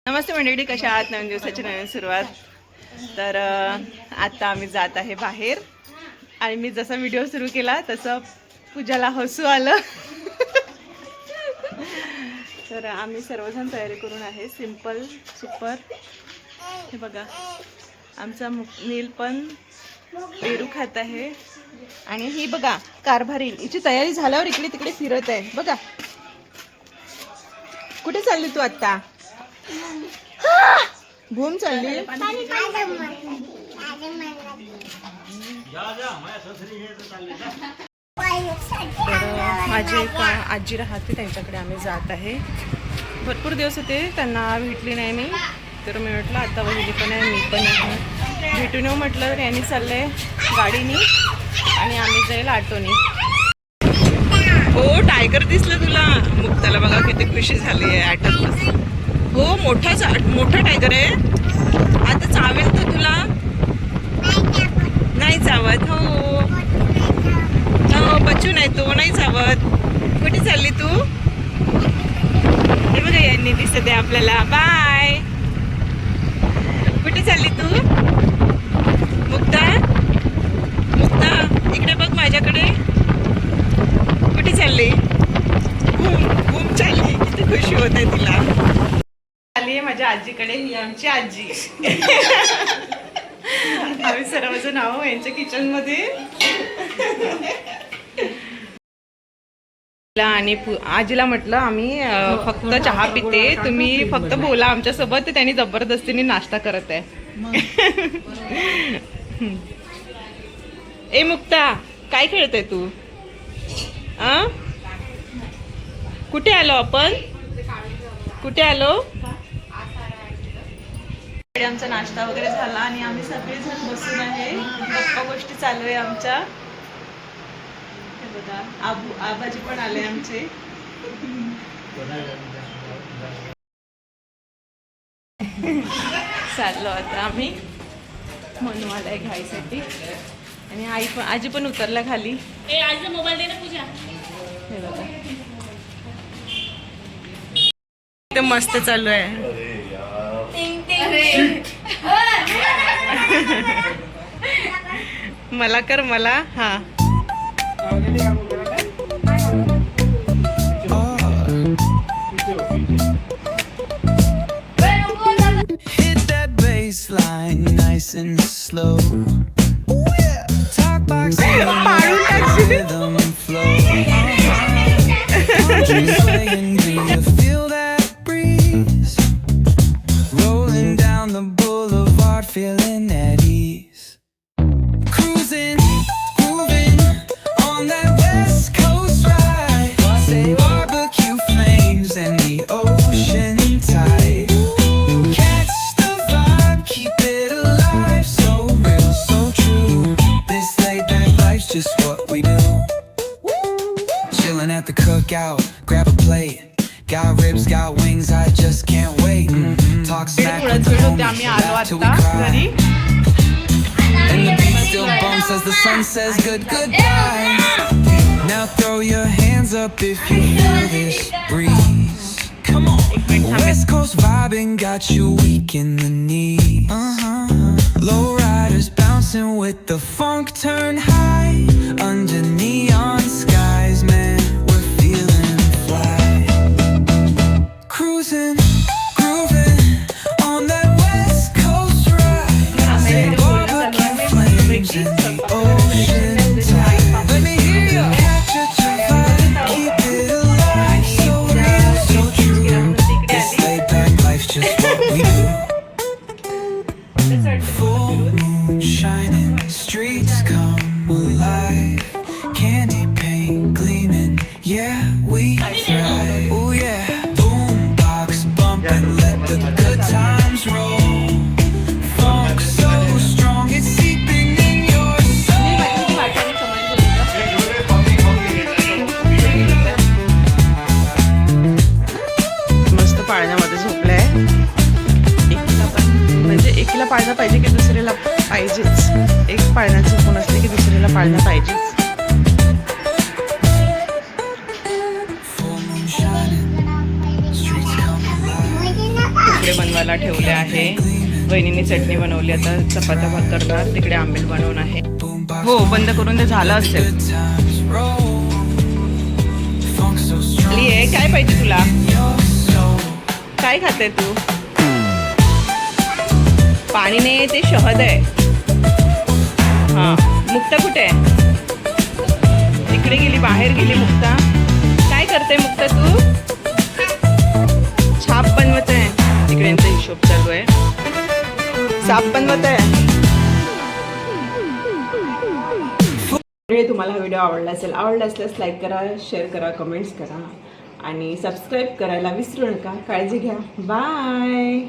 नमस्ते मंडळी, कशा आहात? नवीन दिवसाची नवीन सुरुवात. तर आता आम्ही जात आहे बाहेर आणि मी जसा व्हिडिओ सुरू केला तसं पूजाला हसू आलं. तर आम्ही सर्वजण तयारी करून आहे. Simple super. हे बघा, आमचा नील पण पेरू खात आहे आणि ही बघा कारभारी हिची तयारी झाल्यावर इकडे तिकडे फिरत आहे. बघा, कुठे चालली तू आता? घूम चालली. माझी एक आजी राहते, त्यांच्याकडे आम्ही जात आहे. भरपूर दिवस होते त्यांना भेटली नाही मी, तर मी म्हटलं आता वहिनी पण आहे, मी पण आहे, भेटून येऊ म्हटलं. तर यांनी चाललंय गाडीनी आणि आम्ही जाईल ऑटोनी. हो, टायगर दिसलं तुला? मुक्ताला बघा किती खुशी झाली आहे ऑटोत बसून. हो, मोठा टायगर आहे. आता चावेल तर तुला? नाही चावत. हो हो, बच्चू नाही, तो नाही चावत. कुठे चालली तू? हे बघा, यांनी दिसत आहे आपल्याला. बाय. कुठे चालली तू? मुक्ता, इकडे बघ माझ्याकडे. कुठे चालली? घूम चालली. किती खुशी होत आहे तिला. आली आहे माझ्या आजीकडे. ही आमची आजी. आम्ही सर्वजण आहो यांच्या किचन मध्ये. आणि आजीला म्हटलं आम्ही फक्त चहा पिते, तुम्ही फक्त बोला आमच्या सोबत. त्यांनी जबरदस्तीने नाश्ता करत आहे. ए मुक्ता, काय खेळते तू? कुठे आलो आपण? कुठे आलो? आमचा नाश्ता वगैरे झाला आणि आम्ही सगळेजण बसून आहे. गप्पा गोष्टी चालू आहे आमच्या. हे बघा, आबाजी पण आले आमचे. चाललो आता आम्ही मनवाला घ्यायसाठी. आणि आजी पण उतरला खाली. मोबाईल दे ना पूजा. हे बघा, एकदम मस्त चालू आहे. मला कर, मला. हा, hit that baseline nice and slow. Talk box rhythm flow. Playing, do you feel that breeze rolling down the boulevard, feeling at ease, cruising, grooving on that West Coast ride. Say barbecue flames and the ocean tide. Catch the vibe, keep it alive, so real, so true. This late night life's just what we do. Chilling at the cookout, grab a plate. Got ribs, got wings, I just can't wait. Talk smack with the homies till we cry. And the beat still bumps as the sun says goodbye. Now throw your hands up if you feel this breeze. Come on, West Coast vibing got you weak in the knee. Low riders bouncing with the funk turn high. Under neon skies, man, we're feeling fly. Cruising, grooving on that West Coast ride. Say barbecue flames in the ocean tide. Let me hear you catch a vibe, keep it alive, so real, so true. This laid back life's just what we do. Full moon shining, streets come alive. Candy paint gleaming, yeah, we thrive. Oh yeah. And let the good times roll. Funk so strong, it's seeping in your soul. मस्त पाळण्यामध्ये झोपलाय. एकीला पण म्हणजे एकीला पाळणं पाहिजे की दुसऱ्याला पाहिजेच. एक पाळण्यात झोपून असले की दुसऱ्याला पाळणं पाहिजेच. इकडे बनवायला ठेवले आहे. वहिनीने चटणी बनवली, आता चपात्या भाकरणार, तिकडे आंबील बनवून आहे. हो बंद करून ते झालं असेल. times roll. Funk so strong. आली आहे, काय पाहिजे तुला? You're so काय खाते तू? पाणी नाही, ते शहद आहे. हा, मुक्ता कुठे आहे? तिकडे गेली, बाहेर गेली मुक्ता. काय करते मुक्ता तू? छाप बनवत आहे. तिकडे यांचा हिशोब चालू आहे. साप बनवत आहे. तुम्हाला हा व्हिडिओ आवडला असेल, आवडला असल्यास लाईक करा, शेअर करा, कमेंट्स करा आणि सबस्क्राईब करायला विसरू नका. काळजी घ्या. बाय.